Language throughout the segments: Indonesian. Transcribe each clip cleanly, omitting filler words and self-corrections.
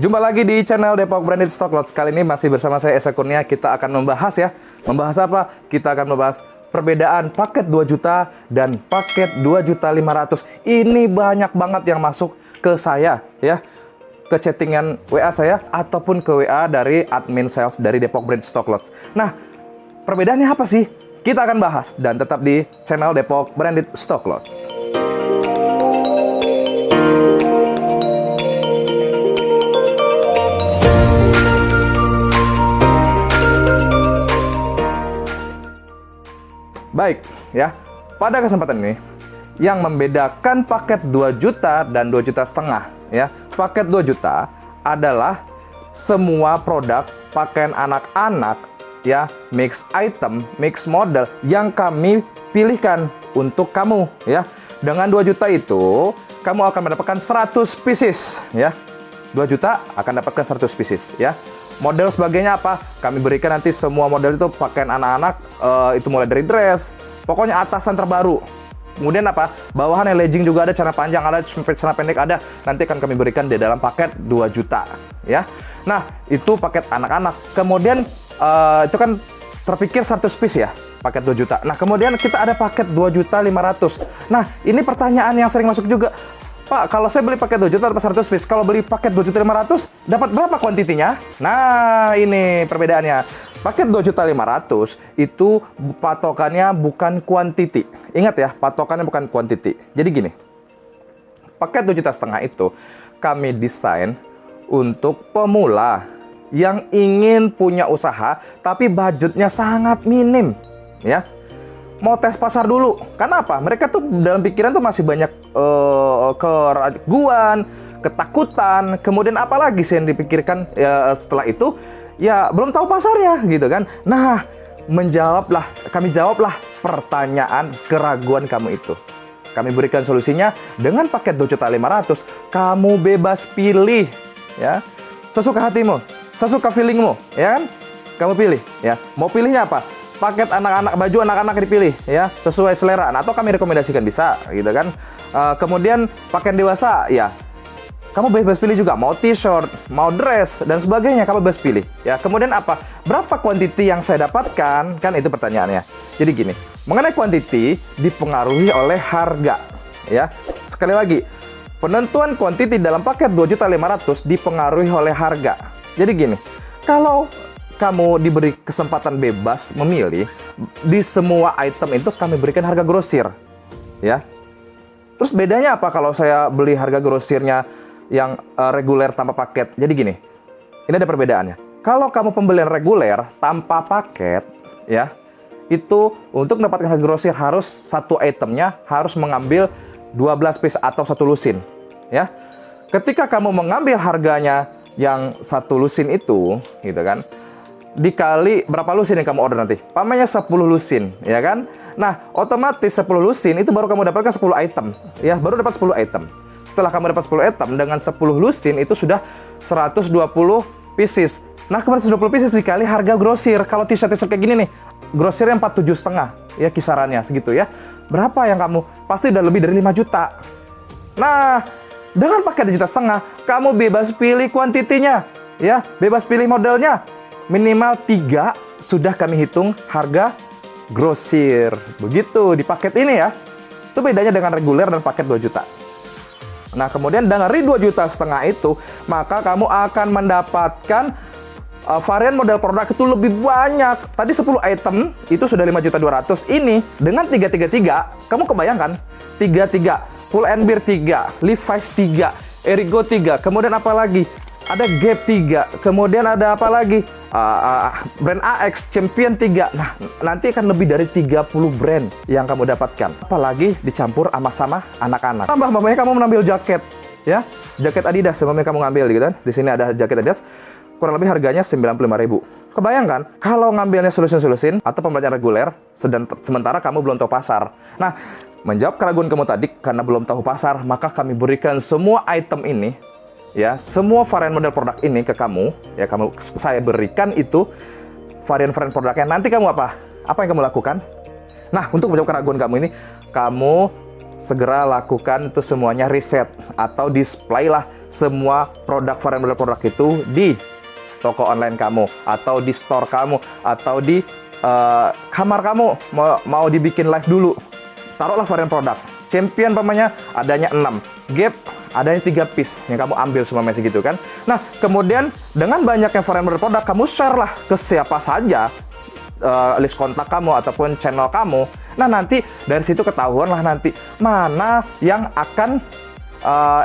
Jumpa lagi di channel Depok Branded Stock Lots. Kali ini masih bersama saya Esa Kurnia. Kita akan membahas Membahas apa? Kita akan membahas perbedaan paket 2 juta dan paket 2.500.000. Ini banyak banget yang masuk ke saya ya. Ke chattingan WA saya ataupun ke WA dari admin sales dari Depok Branded Stock Lots. Nah, perbedaannya apa sih? Kita akan bahas dan tetap di channel Depok Branded Stock Lots. Baik, ya. Pada kesempatan ini, yang membedakan paket 2 juta dan 2,5 juta, ya. Paket 2 juta adalah semua produk pakaian anak-anak, ya, mix item, mix model yang kami pilihkan untuk kamu, ya. Dengan 2 juta itu, kamu akan mendapatkan 100 pieces, ya. 2 juta akan dapatkan 100 pieces, ya. Model sebagainya apa? Kami berikan nanti semua model itu pakaian anak-anak, itu mulai dari dress, pokoknya atasan terbaru. Kemudian apa? Bawahannya legging juga ada, celana panjang ada, celana pendek ada. Nanti akan kami berikan di dalam paket 2 juta, ya. Nah, itu paket anak-anak. Kemudian itu kan terpikir 100 piece ya, paket 2 juta. Nah, kemudian kita ada paket 2.500.000. Nah, ini pertanyaan yang sering masuk juga. Pak, kalau saya beli paket 2 juta dapat 100 piece, kalau beli paket 2.500.000 dapat berapa kuantitinya? Nah, ini perbedaannya. Paket 2.500.000 itu patokannya bukan kuantiti. Ingat ya, patokannya bukan kuantiti. Jadi gini, paket 2,5 juta itu kami desain untuk pemula yang ingin punya usaha tapi budgetnya sangat minim, ya. Mau tes pasar dulu. Karena apa? Mereka tuh dalam pikiran tuh masih banyak keraguan, ketakutan, kemudian apa lagi sih yang dipikirkan ya, setelah itu? Ya belum tahu pasarnya gitu kan. Nah, kami jawablah pertanyaan keraguan kamu itu. Kami berikan solusinya dengan paket 2.500.000. Kamu bebas pilih, ya. Sesuka hatimu, sesuka feelingmu, ya kan? Kamu pilih, ya. Mau pilihnya apa? Paket anak-anak, baju anak-anak dipilih, ya, sesuai selera. Atau kami rekomendasikan bisa, gitu kan. Kemudian pakaian dewasa, ya, kamu bebas pilih juga. Mau t-shirt, mau dress, dan sebagainya, kamu bebas pilih. Ya, kemudian apa? Berapa kuantiti yang saya dapatkan? Kan itu pertanyaannya. Jadi gini, mengenai kuantiti dipengaruhi oleh harga, ya. Sekali lagi, penentuan kuantiti dalam paket 2.500.000 dipengaruhi oleh harga. Jadi gini, kalau kamu diberi kesempatan bebas memilih, di semua item itu kami berikan harga grosir, ya. Terus bedanya apa kalau saya beli harga grosirnya yang reguler tanpa paket? Jadi gini, ini ada perbedaannya. Kalau kamu pembelian reguler tanpa paket, ya, itu untuk mendapatkan harga grosir harus satu itemnya harus mengambil 12 piece atau 1 lusin, ya. Ketika kamu mengambil harganya yang 1 lusin itu, gitu kan, dikali berapa lusin yang kamu order nanti? Pamannya 10 lusin, ya kan? Nah, otomatis 10 lusin itu baru kamu dapatkan 10 item, ya, baru dapat 10 item. Setelah kamu dapat 10 item dengan 10 lusin itu sudah 120 pieces. Nah, kemarin 120 pieces dikali harga grosir. Kalau t-shirt kayak gini nih, grosirnya 47,5, ya, kisarannya segitu ya. Berapa yang kamu? Pasti udah lebih dari 5 juta. Nah, dengan paket 1,5 juta, kamu bebas pilih kuantitinya, ya, bebas pilih modelnya. Minimal 3 sudah kami hitung harga grosir. Begitu di paket ini ya. Itu bedanya dengan reguler dan paket 2 juta. Nah, kemudian dari 2,5 juta itu, maka kamu akan mendapatkan varian model produk itu lebih banyak. Tadi 10 item itu sudah 5.200.000. Ini dengan 333, kamu kebayangkan? 33, Pull and Bear 3, Levi's 3, Erigo 3, kemudian apa lagi? Ada Gap 3, kemudian ada apa lagi? Brand AX, Champion 3. Nah, nanti akan lebih dari 30 brand yang kamu dapatkan. Apalagi dicampur sama anak-anak. Tambah, mamanya kamu mengambil jaket, ya. Jaket Adidas, mamanya kamu ngambil gitu kan. Di sini ada jaket Adidas, kurang lebih harganya 95.000. Kebayangkan, kalau ngambilnya solusin atau pembelian reguler, sementara kamu belum tahu pasar. Nah, menjawab keraguan kamu tadi, karena belum tahu pasar, maka kami berikan semua item ini, ya, semua varian model produk ini ke kamu, ya, saya berikan itu varian-varian produknya. Nanti kamu apa yang kamu lakukan? Nah, untuk menjawab keraguan kamu ini, kamu segera lakukan itu semuanya riset atau display lah semua produk varian model produk itu di toko online kamu, atau di store kamu, atau di kamar kamu mau dibikin live dulu. Taruhlah varian produk. Champion pamannya adanya 6. Gap adanya 3 piece yang kamu ambil semua masih gitu kan. Nah, kemudian dengan banyaknya varian model produk, kamu share lah ke siapa saja list kontak kamu ataupun channel kamu. Nah, nanti dari situ ketahuan lah nanti mana yang akan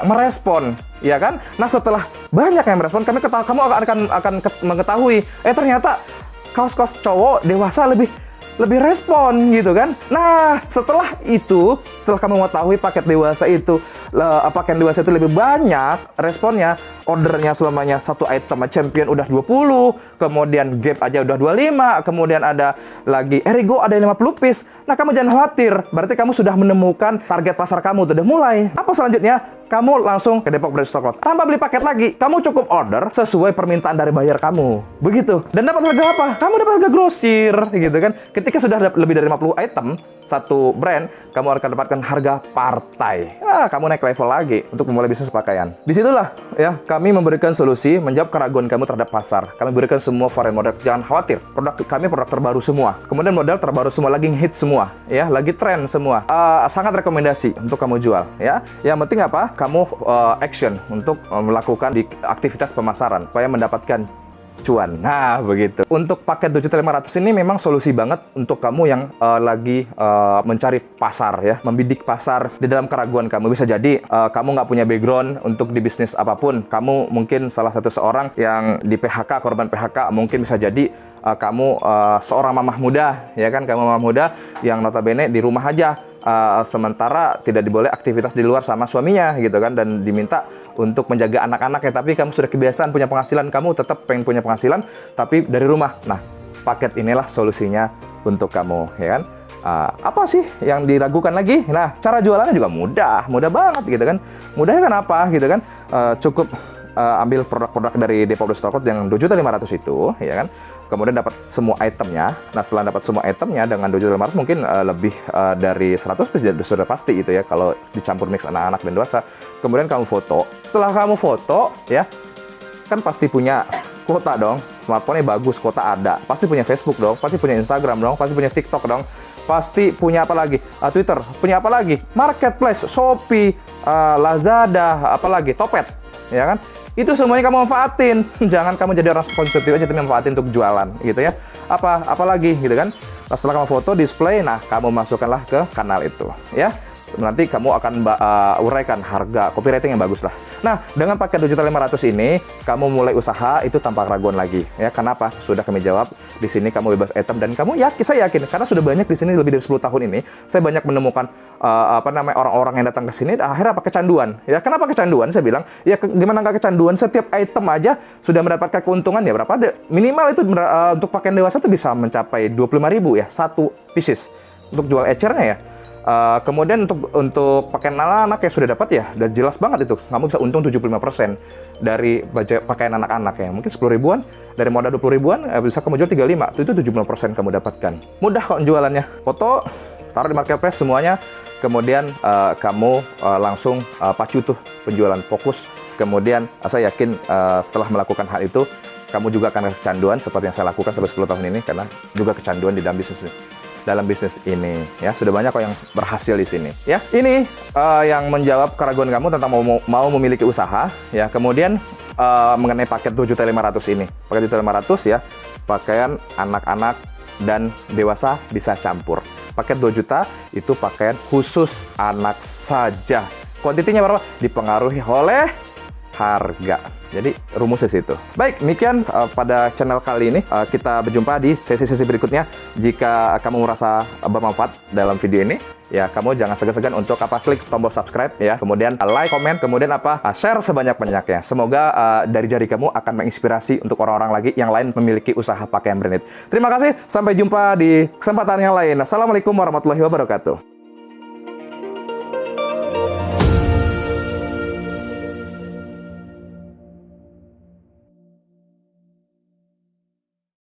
merespon, ya kan? Nah, setelah banyak yang merespon, kamu akan mengetahui, ternyata kaos-kaos cowok dewasa lebih respon gitu kan. Nah, setelah kamu mengetahui paket dewasa itu pakaian dewasa itu lebih banyak responnya, ordernya selamanya satu item Champion udah 20, kemudian Gap aja udah 25, kemudian ada lagi Erigo ada 50 piece. Nah, kamu jangan khawatir, berarti kamu sudah menemukan target pasar kamu, udah mulai. Apa selanjutnya? Kamu langsung ke Depok Brand Stock Lodge. Tanpa beli paket lagi, kamu cukup order sesuai permintaan dari buyer kamu. Begitu. Dan dapat harga apa? Kamu dapat harga grosir, gitu kan. Ketika sudah lebih dari 50 item, satu brand, kamu akan dapatkan harga partai. Nah, kamu naik level lagi untuk memulai bisnis pakaian. Disitulah, ya, kami memberikan solusi, menjawab keraguan kamu terhadap pasar. Kami berikan semua varian model. Jangan khawatir, produk terbaru semua. Kemudian model terbaru semua, lagi hit semua, ya, lagi tren semua. Sangat rekomendasi untuk kamu jual, ya. Yang penting apa? Kamu action untuk melakukan di aktivitas pemasaran supaya mendapatkan cuan. Nah, begitu. Untuk paket 2.500.000 ini memang solusi banget untuk kamu yang lagi mencari pasar, ya, membidik pasar di dalam keraguan kamu. Bisa jadi kamu nggak punya background untuk di bisnis apapun. Kamu mungkin salah satu seorang yang di PHK, korban PHK. Mungkin bisa jadi kamu seorang mamah muda, ya kan? Kamu mamah muda yang notabene di rumah aja. Sementara tidak diboleh aktivitas di luar sama suaminya gitu kan, dan diminta untuk menjaga anak-anaknya, tapi kamu sudah kebiasaan punya penghasilan, kamu tetap pengen punya penghasilan tapi dari rumah. Nah, paket inilah solusinya untuk kamu, ya kan. Apa sih yang diragukan lagi? Nah, cara jualannya juga mudah banget gitu kan. Mudahnya kan apa gitu kan, cukup ambil produk-produk dari Depok Brand Stock Lodge yang 2.500.000 itu, ya kan. Kemudian dapat semua itemnya. Nah, setelah dapat semua itemnya dengan 2.500.000 mungkin lebih dari 100 piece sudah pasti itu ya, kalau dicampur mix anak-anak dan dewasa. Kemudian kamu foto. Setelah kamu foto, ya, kan pasti punya kuota dong. Smartphone-nya bagus, kuota ada. Pasti punya Facebook dong, pasti punya Instagram dong, pasti punya TikTok dong. Pasti punya apa lagi? Twitter. Punya apa lagi? Marketplace, Shopee, Lazada, apa lagi? Topet, ya kan? Itu semuanya kamu manfaatin. Jangan kamu jadi orang konsumtif aja tapi manfaatin untuk jualan gitu ya. Apalagi gitu kan. Nah, setelah kamu foto, display, nah kamu masukkanlah ke kanal itu ya. Nanti kamu akan uraikan harga, copywriting yang bagus lah. Nah, dengan paket 2.500.000 ini, kamu mulai usaha itu tanpa keraguan lagi. Ya, kenapa? Sudah kami jawab. Di sini kamu bebas item dan kamu saya yakin karena sudah banyak di sini lebih dari 10 tahun ini, saya banyak menemukan orang-orang yang datang ke sini akhirnya apa kecanduan. Ya, kenapa kecanduan? Saya bilang, ya gimana nggak kecanduan? Setiap item aja sudah mendapatkan keuntungan ya berapa? Minimal itu untuk pakaian dewasa itu bisa mencapai 25.000 ya, satu pieces. Untuk jual ecernya ya. Kemudian untuk pakaian anak-anak ya sudah dapat ya, udah jelas banget itu. Kamu bisa untung 75% dari pakaian anak-anak ya. Mungkin 10 ribuan, dari modal 20 ribuan, bisa kamu jual 35. Itu 75% kamu dapatkan. Mudah kok jualannya. Foto, taruh di marketplace semuanya. Kemudian kamu langsung pacu tuh penjualan, fokus. Kemudian saya yakin setelah melakukan hal itu, kamu juga akan kecanduan seperti yang saya lakukan selama 10 tahun ini, karena juga kecanduan di dalam bisnis ini ya. Sudah banyak kok yang berhasil di sini ya. Ini yang menjawab keraguan kamu tentang mau memiliki usaha ya. Kemudian mengenai paket 7.500 ini, paket 7.500 ya, pakaian anak-anak dan dewasa bisa campur. Paket 2 juta itu pakaian khusus anak saja. Kuantitinya berapa? Dipengaruhi oleh harga. Jadi rumusnya situ. Baik, demikian pada channel kali ini. Kita berjumpa di sesi-sesi berikutnya. Jika kamu merasa bermanfaat dalam video ini, ya kamu jangan segan-segan untuk klik tombol subscribe ya. Kemudian like, komen, kemudian share sebanyak-banyaknya. Semoga dari jari kamu akan menginspirasi untuk orang-orang lagi yang lain memiliki usaha pakaian branded. Terima kasih, sampai jumpa di kesempatan yang lain. Assalamualaikum warahmatullahi wabarakatuh.